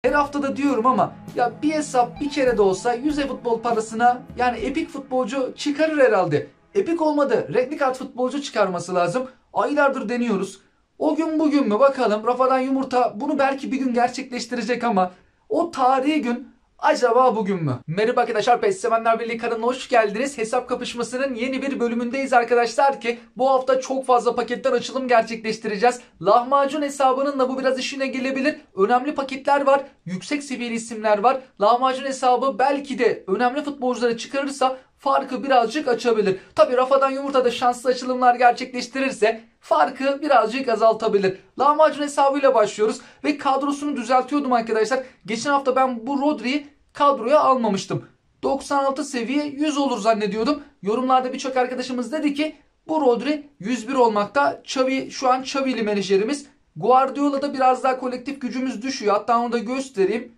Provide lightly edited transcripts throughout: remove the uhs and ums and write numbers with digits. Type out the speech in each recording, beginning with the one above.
Her haftada diyorum ama ya bir hesap bir kere de olsa 100 futbol parasına yani epik futbolcu çıkarır herhalde. Epik olmadı. Renkli kart futbolcu çıkarması lazım. Aylardır deniyoruz. O gün bugün mü bakalım. Rafadan Yumurta bunu belki bir gün gerçekleştirecek ama o tarihi gün acaba bugün mü? Merhaba arkadaşlar, PES Sevenler Birliği kanalına hoş geldiniz. Hesap kapışmasının yeni bir bölümündeyiz arkadaşlar ki bu hafta çok fazla paketten açılım gerçekleştireceğiz. Lahmacun hesabının da bu biraz işine gelebilir. Önemli paketler var. Yüksek seviyeli isimler var. Lahmacun hesabı belki de önemli futbolcuları çıkarırsa farkı birazcık açabilir. Tabi Rafadan Yumurta da şanslı açılımlar gerçekleştirirse farkı birazcık azaltabilir. Lahmacun hesabıyla başlıyoruz ve kadrosunu düzeltiyordum arkadaşlar. Geçen hafta ben bu Rodri'yi kadroya almamıştım. 96 seviye 100 olur zannediyordum. Yorumlarda birçok arkadaşımız dedi ki bu Rodri 101 olmakta. Xavi şu an Xavi'li menajerimiz. Guardiola'da biraz daha kolektif gücümüz düşüyor. Hatta onu da göstereyim.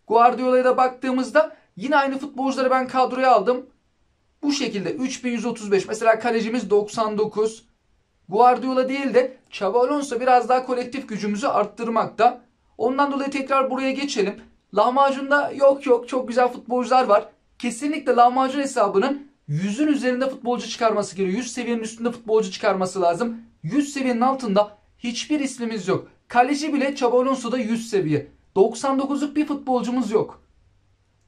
Guardiola'ya da baktığımızda yine aynı futbolcuları ben kadroya aldım. Bu şekilde 3135. Mesela kalecimiz 99. Guardiola değil de Xabi Alonso biraz daha kolektif gücümüzü arttırmakta. Ondan dolayı tekrar buraya geçelim. Lahmacun'da yok çok güzel futbolcular var. Kesinlikle lahmacun hesabının 100'ün üzerinde futbolcu çıkarması gerekiyor. 100 seviyenin üstünde futbolcu çıkarması lazım. 100 seviyenin altında hiçbir ismimiz yok. Kaleci bile Xabi Alonso'da 100 seviye. 99'luk bir futbolcumuz yok.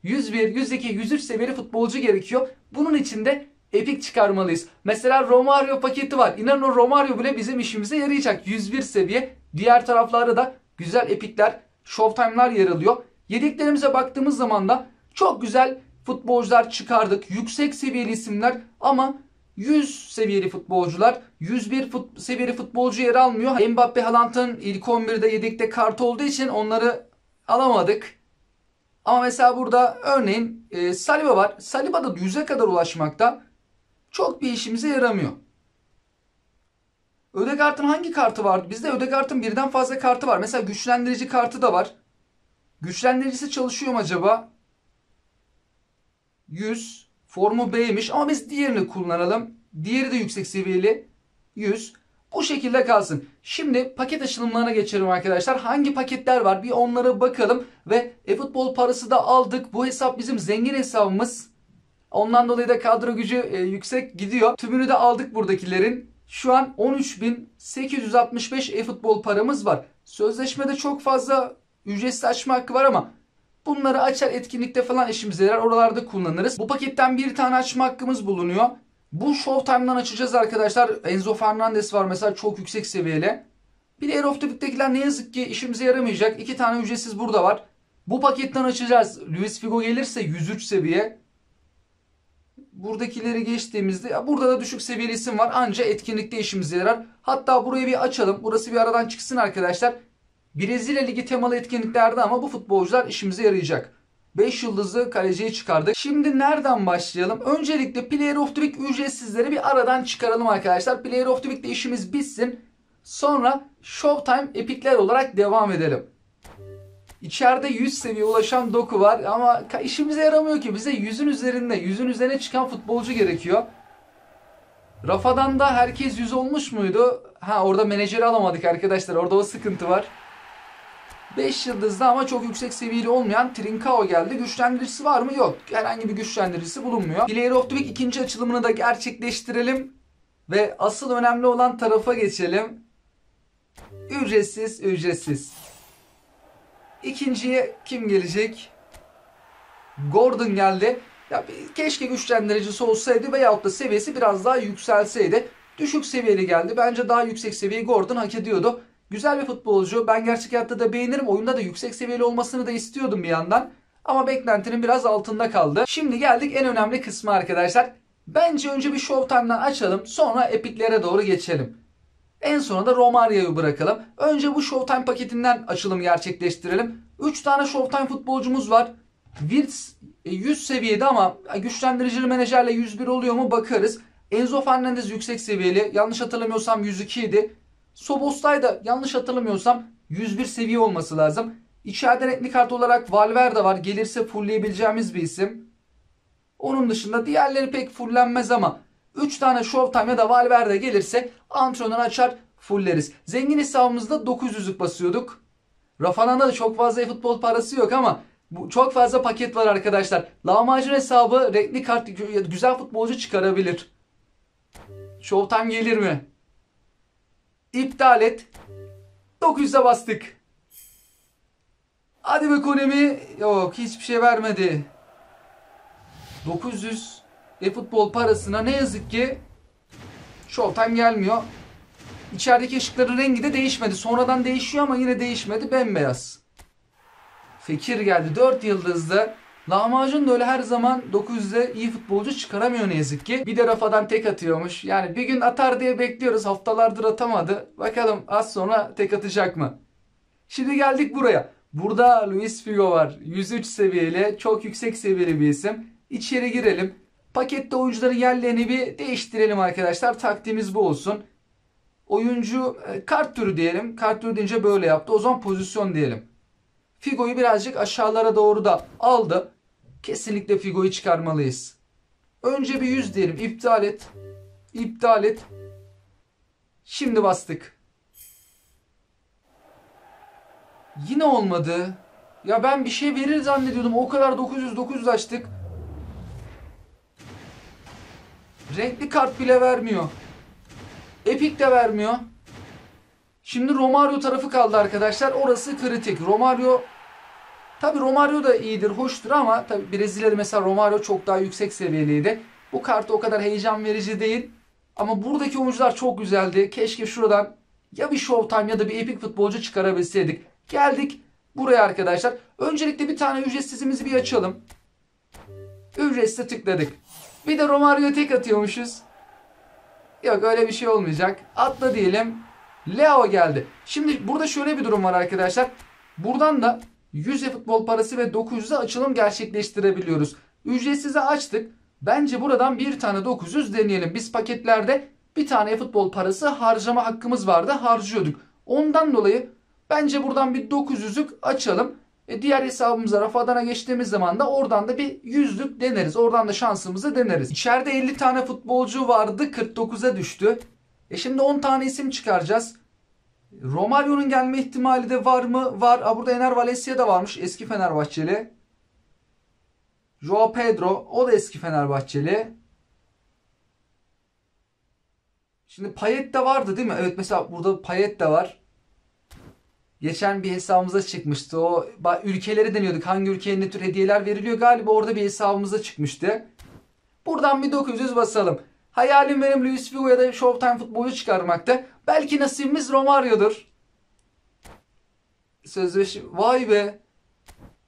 101, 102, 103 seviyeli futbolcu gerekiyor. Bunun için de epik çıkarmalıyız. Mesela Romario paketi var. İnanın o Romario bile bizim işimize yarayacak. 101 seviye. Diğer taraflarda da güzel epikler, Showtime'lar yer alıyor. Yedeklerimize baktığımız zaman da çok güzel futbolcular çıkardık. Yüksek seviyeli isimler ama 100 seviyeli futbolcular, 101 seviyeli futbolcu yer almıyor. Mbappe, Haaland'ın ilk 11'de yedekte kart olduğu için onları alamadık. Ama mesela burada örneğin Saliba var. Saliba da 100'e kadar ulaşmakta. Çok bir işimize yaramıyor. Ödegaard'ın hangi kartı vardı? Bizde Ödegaard'ın birden fazla kartı var. Mesela güçlendirici kartı da var. Güçlendiricisi çalışıyor mu acaba? 100. Formu B'ymiş ama biz diğerini kullanalım. Diğeri de yüksek seviyeli. 100. Bu şekilde kalsın. Şimdi paket açılımlarına geçelim arkadaşlar. Hangi paketler var bir onlara bakalım. Ve e-futbol parası da aldık. Bu hesap bizim zengin hesabımız. Ondan dolayı da kadro gücü yüksek gidiyor. Tümünü de aldık buradakilerin. Şu an 13.865 e-futbol paramız var. Sözleşmede çok fazla ücretsiz açma hakkı var ama bunları açar etkinlikte falan işimize yarar. Oralarda kullanırız. Bu paketten bir tane açma hakkımız bulunuyor. Bu Showtime'dan açacağız arkadaşlar. Enzo Fernandez var mesela çok yüksek seviyeli. Player of the Week'tekiler ne yazık ki işimize yaramayacak. 2 tane ücretsiz burada var. Bu paketten açacağız. Luis Figo gelirse 103 seviye. Buradakileri geçtiğimizde burada da düşük seviyeli isim var. Anca etkinlikte işimize yarar. Hatta burayı bir açalım. Burası bir aradan çıksın arkadaşlar. Brezilya Ligi temalı etkinliklerde ama bu futbolcular işimize yarayacak. 5 yıldızlı kaleciyi çıkardık. Şimdi nereden başlayalım? Öncelikle Player of the Week ücretsizleri bir aradan çıkaralım arkadaşlar. Player of the Week'te işimiz bitsin. Sonra Showtime epikler olarak devam edelim. İçeride 100 seviye ulaşan Doku var ama işimize yaramıyor ki. Bize 100'ün üzerinde, 100'ün üzerine çıkan futbolcu gerekiyor. Rafa'dan da herkes 100 olmuş muydu? Ha, orada menajeri alamadık arkadaşlar. Orada o sıkıntı var. 5 yıldızlı ama çok yüksek seviyeli olmayan Trincao geldi. Güçlendiricisi var mı? Yok. Herhangi bir güçlendiricisi bulunmuyor. Player of the Week ikinci açılımını da gerçekleştirelim. Ve asıl önemli olan tarafa geçelim. Ücretsiz. İkinciye kim gelecek? Gordon geldi. Ya keşke güçlendiricisi olsaydı veyahut da seviyesi biraz daha yükselseydi. Düşük seviyeli geldi. Bence daha yüksek seviyeyi Gordon hak ediyordu. Güzel bir futbolcu. Ben gerçek hayatta da beğenirim. Oyunda da yüksek seviyeli olmasını da istiyordum bir yandan. Ama beklentinin biraz altında kaldı. Şimdi geldik en önemli kısmı arkadaşlar. Bence önce bir Showtime'dan açalım. Sonra epiklere doğru geçelim. En sona da Romario'yu bırakalım. Önce bu Showtime paketinden açılım gerçekleştirelim. 3 tane Showtime futbolcumuz var. Wirtz 100 seviyede ama güçlendiricili menajerle 101 oluyor mu bakarız. Enzo Fernandez yüksek seviyeli. Yanlış hatırlamıyorsam 102 idi. Szoboszlai da yanlış hatırlamıyorsam 101 seviye olması lazım. İçeride renkli kart olarak Valverde var. Gelirse fullleyebileceğimiz bir isim. Onun dışında diğerleri pek fullenmez ama 3 tane Showtime ya da Valverde gelirse antrenör açar fulleriz. Zengin hesabımızda 900'lük basıyorduk. Rafana'da da çok fazla futbol parası yok ama bu çok fazla paket var arkadaşlar. Lahmacun hesabı renkli kart güzel futbolcu çıkarabilir. Showtime gelir mi? İptal et. 900'e bastık. Hadi be Konami. Yok, hiçbir şey vermedi. 900 futbol parasına ne yazık ki Showtime gelmiyor. İçerideki ışıkların rengi de değişmedi. Sonradan değişiyor ama yine değişmedi. Bembeyaz. Fekir geldi. 4 yıldızlı. Lahmacun da öyle her zaman 900'e iyi futbolcu çıkaramıyor ne yazık ki. Bir de rafadan tek atıyormuş. Yani bir gün atar diye bekliyoruz. Haftalardır atamadı. Bakalım az sonra tek atacak mı? Şimdi geldik buraya. Burada Luis Figo var. 103 seviyeli. Çok yüksek seviyeli bir isim. İçeri girelim. Pakette oyuncuların yerlerini bir değiştirelim arkadaşlar. Taktiğimiz bu olsun. Oyuncu kart türü diyelim. Kart türü deyince böyle yaptı. O zaman pozisyon diyelim. Figo'yu birazcık aşağılara doğru da aldı. Kesinlikle Figo'yu çıkarmalıyız. Önce bir 100 diyelim. İptal et. İptal et. Şimdi bastık. Yine olmadı. Ya ben bir şey verir zannediyordum. O kadar 900 açtık. Renkli kart bile vermiyor. Epic de vermiyor. Şimdi Romario tarafı kaldı arkadaşlar. Orası kritik. Tabi Romario da iyidir, hoştur ama tabi Brezilya'da mesela Romario çok daha yüksek seviyeliydi. Bu kart o kadar heyecan verici değil. Ama buradaki oyuncular çok güzeldi. Keşke şuradan ya bir Showtime ya da bir Epic futbolcu çıkarabilseydik. Geldik buraya arkadaşlar. Öncelikle bir tane ücretsizimizi bir açalım. Ücretsize tıkladık. Bir de Romario'ya tek atıyormuşuz. Yok, öyle bir şey olmayacak. Atla diyelim. Leo geldi. Şimdi burada şöyle bir durum var arkadaşlar. Buradan da 100 futbol parası ve 900'e açılım gerçekleştirebiliyoruz. Ücretsize açtık. Bence buradan bir tane 900 deneyelim. Biz paketlerde bir tane futbol parası harcama hakkımız vardı. Harcıyorduk. Ondan dolayı bence buradan bir 900'lük açalım. Diğer hesabımıza Rafadan'a geçtiğimiz zaman da oradan da bir 100'lük deneriz. Oradan da şansımızı deneriz. İçeride 50 tane futbolcu vardı. 49'a düştü. Şimdi 10 tane isim çıkaracağız. Romario'nun gelme ihtimali de var mı? Var. Burada Ener Valencia da varmış. Eski Fenerbahçeli. Joao Pedro. O da eski Fenerbahçeli. Şimdi Payet de vardı değil mi? Evet, mesela burada Payet de var. Geçen bir hesabımıza çıkmıştı. O ülkeleri deniyorduk. Hangi ülkeye ne tür hediyeler veriliyor? Galiba orada bir hesabımıza çıkmıştı. Buradan bir 900 basalım. Hayalim benim Luis Figo ya da Showtime futbolcu çıkarmakta. Belki nasibimiz Romario'dur. Sözleşme. Vay be.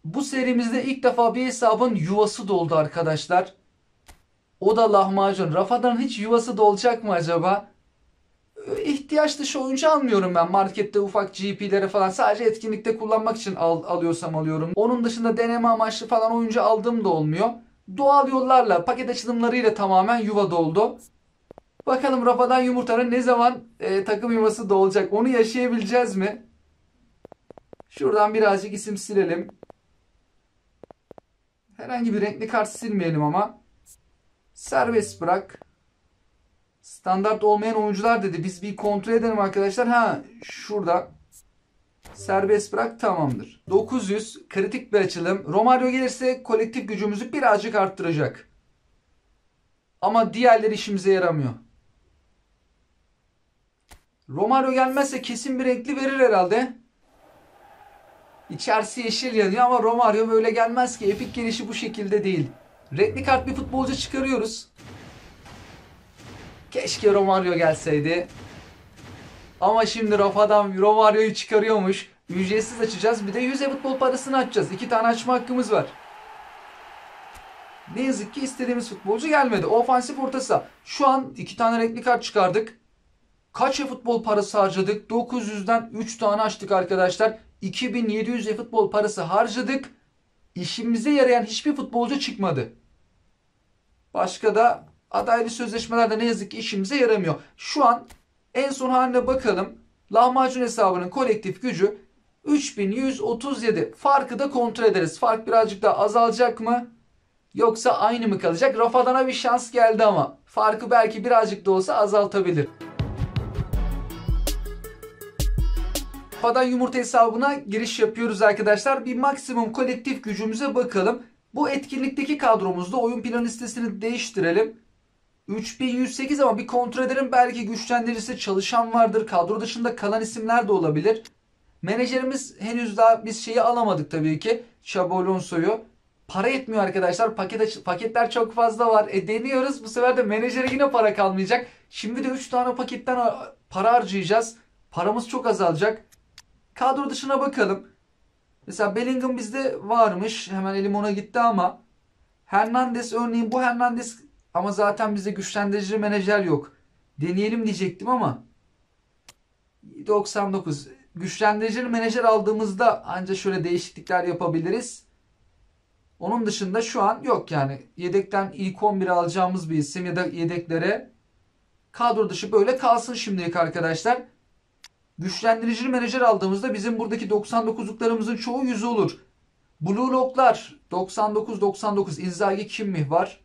Bu serimizde ilk defa bir hesabın yuvası doldu arkadaşlar. O da lahmacun. Rafadan hiç yuvası dolacak mı acaba? İhtiyaç dışı oyuncu almıyorum ben. Markette ufak GP'lere falan sadece etkinlikte kullanmak için alıyorsam alıyorum. Onun dışında deneme amaçlı falan oyuncu aldığım da olmuyor. Doğal yollarla, paket açılımlarıyla tamamen yuva doldu. Bakalım Rafadan Yumurta'nın ne zaman takım yuvası dolacak? Onu yaşayabileceğiz mi? Şuradan birazcık isim silelim. Herhangi bir renkli kart silmeyelim ama. Serbest bırak. Standart olmayan oyuncular dedi. Biz bir kontrol edelim arkadaşlar. Şurada. Serbest bırak, tamamdır. 900 kritik bir açılım. Romario gelirse kolektif gücümüzü birazcık arttıracak. Ama diğerleri işimize yaramıyor. Romario gelmezse kesin bir renkli verir herhalde. İçerisi yeşil yanıyor ama Romario böyle gelmez ki. Epic gelişi bu şekilde değil. Renkli kart bir futbolcu çıkarıyoruz. Keşke Romario gelseydi. Ama şimdi Rafadan Romario'yu çıkarıyormuş. Ücretsiz açacağız. Bir de 100 futbol parasını açacağız. 2 tane açma hakkımız var. Ne yazık ki istediğimiz futbolcu gelmedi. Ofansif orta saha. Şu an 2 tane renkli kart çıkardık. Kaç futbol parası harcadık? 900'den 3 tane açtık arkadaşlar. 2700 futbol parası harcadık. İşimize yarayan hiçbir futbolcu çıkmadı. Başka da adaylı sözleşmelerde ne yazık ki işimize yaramıyor. Şu an en son haline bakalım. Lahmacun hesabının kolektif gücü 3137. Farkı da kontrol ederiz. Fark birazcık daha azalacak mı? Yoksa aynı mı kalacak? Rafadan'a bir şans geldi ama farkı belki birazcık da olsa azaltabilir. Rafadan Yumurta hesabına giriş yapıyoruz arkadaşlar. Bir maksimum kolektif gücümüze bakalım. Bu etkinlikteki kadromuzda oyun plan listesini değiştirelim. 3108 ama bir kontrol edelim. Belki güçlendiricisi çalışan vardır. Kadro dışında kalan isimler de olabilir. Menajerimiz henüz daha biz şeyi alamadık tabii ki. Xabi Alonso'yu. Para yetmiyor arkadaşlar. Paketler çok fazla var. Deniyoruz. Bu sefer de menajere yine para kalmayacak. Şimdi de 3 tane paketten para harcayacağız. Paramız çok azalacak. Kadro dışına bakalım. Mesela Bellingham bizde varmış. Hemen elim ona gitti ama Hernandez örneğin, bu Hernandez ama zaten bizde güçlendirici menajer yok. Deneyelim diyecektim ama 99 güçlendirici menajer aldığımızda ancak şöyle değişiklikler yapabiliriz. Onun dışında şu an yok yani. Yedekten ilk 11'i alacağımız bir isim ya da yedeklere kadro dışı böyle kalsın şimdilik arkadaşlar. Güçlendirici menajer aldığımızda bizim buradaki 99'luklarımızın çoğu 100 olur. Blue Lock'lar 99-99 Inzaghi Kimmih var.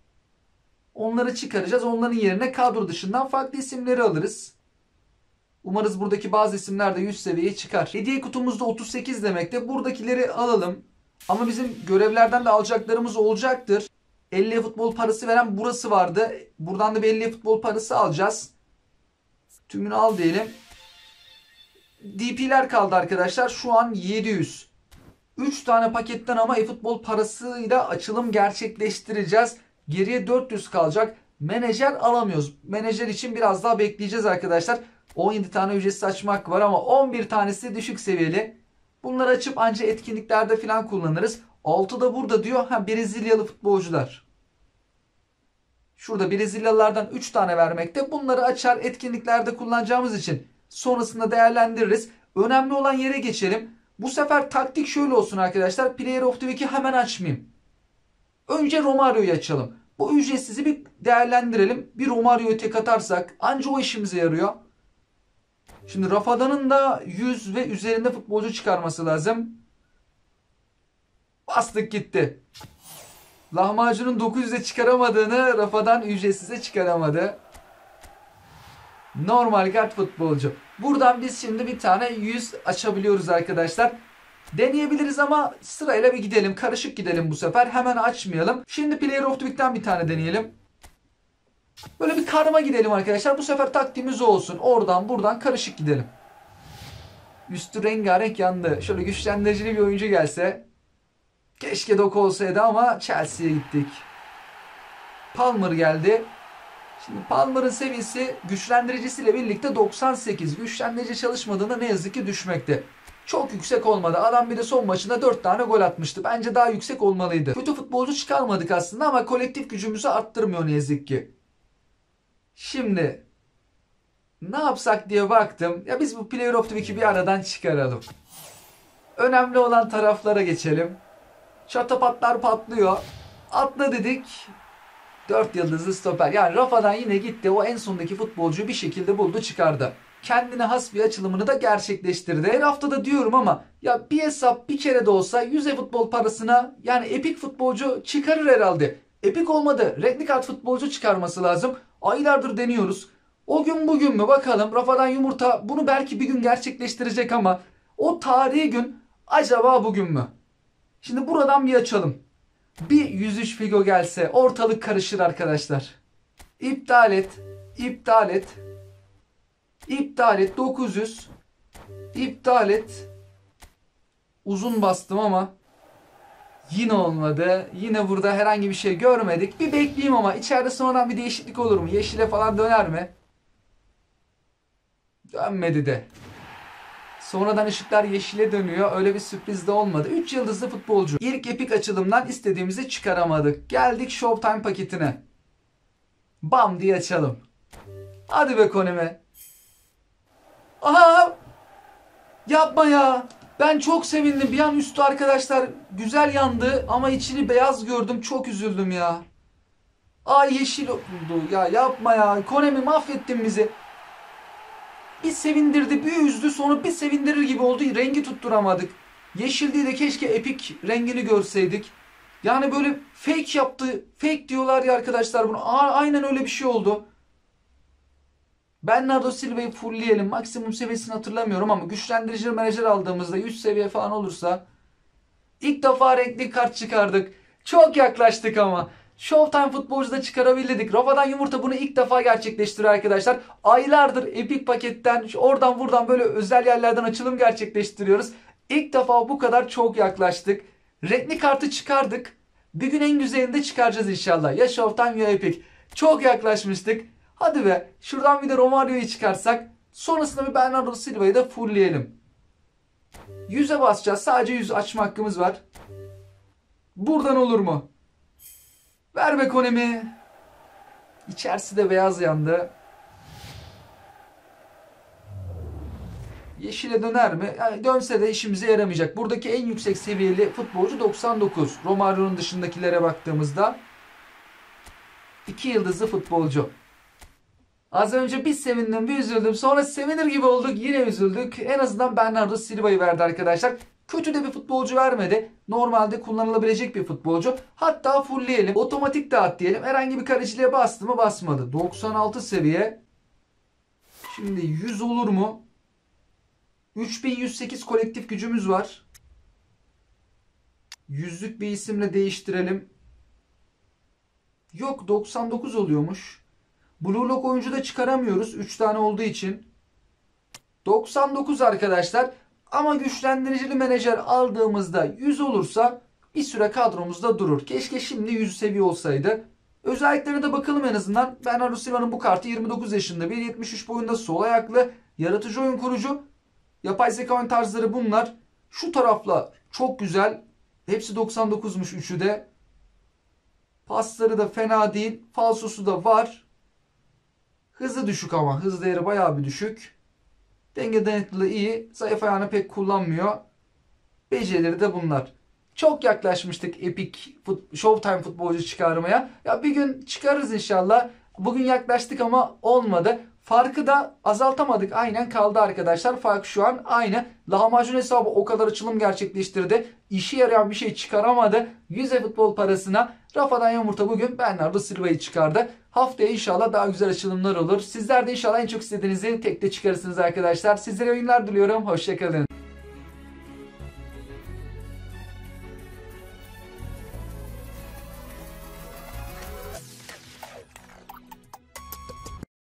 Onları çıkaracağız. Onların yerine kadro dışından farklı isimleri alırız. Umarız buradaki bazı isimler de 100 seviyeye çıkar. Hediye kutumuzda 38 demekte. Buradakileri alalım. Ama bizim görevlerden de alacaklarımız olacaktır. 50 futbol parası veren burası vardı. Buradan da bir 50 futbol parası alacağız. Tümünü al diyelim. DP'ler kaldı arkadaşlar. Şu an 700. 3 tane paketten ama e-futbol parasıyla açılım gerçekleştireceğiz. Geriye 400 kalacak. Menajer alamıyoruz. Menajer için biraz daha bekleyeceğiz arkadaşlar. 17 tane ücretsiz açmak var ama 11 tanesi düşük seviyeli. Bunları açıp ancak etkinliklerde falan kullanırız. 6 da burada diyor. Brezilyalı futbolcular. Şurada Brezilyalılardan 3 tane vermekte. Bunları açar etkinliklerde kullanacağımız için sonrasında değerlendiririz. Önemli olan yere geçelim. Bu sefer taktik şöyle olsun arkadaşlar. Player of the Week'i hemen açmayayım. Önce Romario'yu açalım. Bu ücretsizi bir değerlendirelim. Bir Romario'yu tek atarsak anca o işimize yarıyor. Şimdi Rafa'danın da 100 ve üzerinde futbolcu çıkarması lazım. Bastık gitti. Lahmacunun 900'e çıkaramadığını Rafa'dan ücretsize çıkaramadı. Normal kart futbolcu. Buradan biz şimdi bir tane 100 açabiliyoruz arkadaşlar. Deneyebiliriz ama sırayla bir gidelim. Karışık gidelim bu sefer. Hemen açmayalım. Şimdi Player of the Week'ten bir tane deneyelim. Böyle bir karma gidelim arkadaşlar. Bu sefer taktiğimiz o olsun. Oradan buradan karışık gidelim. Üstü rengarenk yandı. Şöyle güçlendiricili bir oyuncu gelse. Keşke Doku olsaydı ama Chelsea'ye gittik. Palmer geldi. Şimdi Palmer'ın seviyesi güçlendiricisiyle birlikte 98. Güçlendirici çalışmadığında ne yazık ki düşmekte. Çok yüksek olmadı. Adam bir de son maçında 4 tane gol atmıştı. Bence daha yüksek olmalıydı. Kötü futbolcu çıkarmadık aslında ama kolektif gücümüzü arttırmıyor ne yazık ki. Şimdi ne yapsak diye baktım. Ya biz bu Player of the Week'i bir aradan çıkaralım. Önemli olan taraflara geçelim. Şatapatlar patlıyor. Atla dedik. 4 yıldızlı stoper. Yani Rafa'dan yine gitti. O en sondaki futbolcuyu bir şekilde buldu çıkardı. Kendine has bir açılımını da gerçekleştirdi. Her hafta da diyorum ama ya bir hesap bir kere de olsa 100 futbol parasına yani epik futbolcu çıkarır herhalde. Epik olmadı. Renkli kart futbolcu çıkarması lazım. Aylardır deniyoruz. O gün bugün mü bakalım. Rafa'dan Yumurta bunu belki bir gün gerçekleştirecek ama o tarihi gün acaba bugün mü? Şimdi buradan bir açalım. Bir 103 Figo gelse ortalık karışır arkadaşlar. İptal et. İptal et. İptal et. 900. İptal et. Uzun bastım ama yine olmadı. Yine burada herhangi bir şey görmedik. Bir bekleyeyim ama içeride sonradan bir değişiklik olur mu? Yeşile falan döner mi? Dönmedi de. Sonradan ışıklar yeşile dönüyor. Öyle bir sürpriz de olmadı. 3 yıldızlı futbolcu. İlk epik açılımdan istediğimizi çıkaramadık. Geldik Showtime paketine. Bam diye açalım. Hadi be Konemi. Aha! Yapma ya. Ben çok sevindim. Bir an üstü arkadaşlar güzel yandı ama içini beyaz gördüm. Çok üzüldüm ya. Ay yeşil oldu. Ya yapma ya. Konemi mahvettin bizi. Bir sevindirdi, bir üzdü, sonra bir sevindirir gibi oldu. Rengi tutturamadık. Yeşil değil de keşke epik rengini görseydik. Yani böyle fake yaptı. Fake diyorlar ya arkadaşlar bunu. Aynen öyle bir şey oldu. Bernardo Silva'yı fullleyelim. Maksimum seviyesini hatırlamıyorum ama güçlendirici menajer aldığımızda 100 seviye falan olursa. İlk defa renkli kart çıkardık. Çok yaklaştık ama. Showtime futbolcuda çıkarabildik. Rafadan Yumurta bunu ilk defa gerçekleştiriyor arkadaşlar. Aylardır Epic paketten oradan buradan böyle özel yerlerden açılım gerçekleştiriyoruz. İlk defa bu kadar çok yaklaştık. Renkli kartı çıkardık. Bir gün en güzelini de çıkaracağız inşallah. Ya Showtime ya Epic. Çok yaklaşmıştık. Hadi be. Şuradan bir de Romario'yu çıkarsak. Sonrasında bir Bernardo Silva'yı da fullleyelim. 100'e basacağız. Sadece 100 açma hakkımız var. Buradan olur mu? Ver be Konemi. İçerisi de beyaz yandı. Yeşile döner mi? Yani dönse de işimize yaramayacak. Buradaki en yüksek seviyeli futbolcu 99. Romario'nun dışındakilere baktığımızda 2 yıldızlı futbolcu. Az önce bir sevindim, bir üzüldüm. Sonra sevinir gibi olduk, yine üzüldük. En azından Bernardo Silva'yı verdi arkadaşlar. Kötü de bir futbolcu vermedi. Normalde kullanılabilecek bir futbolcu. Hatta fullleyelim. Otomatik dağıt diyelim. Herhangi bir kaleciliğe bastı mı? Basmadı. 96 seviye. Şimdi 100 olur mu? 3108 kolektif gücümüz var. Yüzlük bir isimle değiştirelim. Yok, 99 oluyormuş. Blue Lock oyuncu da çıkaramıyoruz. 3 tane olduğu için. 99 arkadaşlar. Ama güçlendiricili menajer aldığımızda 100 olursa bir süre kadromuzda durur. Keşke şimdi 100 seviye olsaydı. Özelliklerine de bakalım en azından. Bernardo Silva'nın bu kartı 29 yaşında. 1.73 boyunda, sol ayaklı. Yaratıcı oyun kurucu. Yapay zeka oyun tarzları bunlar. Şu tarafla çok güzel. Hepsi 99'muş üçü de. Pasları da fena değil. Falsosu da var. Hızı düşük ama. Hız değeri bayağı bir düşük. Denge dayanıklılığı iyi. Zayıf ayağını pek kullanmıyor. Becerileri de bunlar. Çok yaklaşmıştık Epic Showtime futbolcu çıkarmaya. Ya bir gün çıkarırız inşallah. Bugün yaklaştık ama olmadı. Farkı da azaltamadık. Aynen kaldı arkadaşlar. Fark şu an aynı. Lahmacun hesabı o kadar açılım gerçekleştirdi. İşe yarayan bir şey çıkaramadı. 100 futbol parasına Rafadan Yumurta bugün Bernardo Silva'yı çıkardı. Haftaya inşallah daha güzel açılımlar olur. Sizler de inşallah en çok istediğinizi tekte çıkarırsınız arkadaşlar. Sizlere oyunlar diliyorum. Hoşçakalın.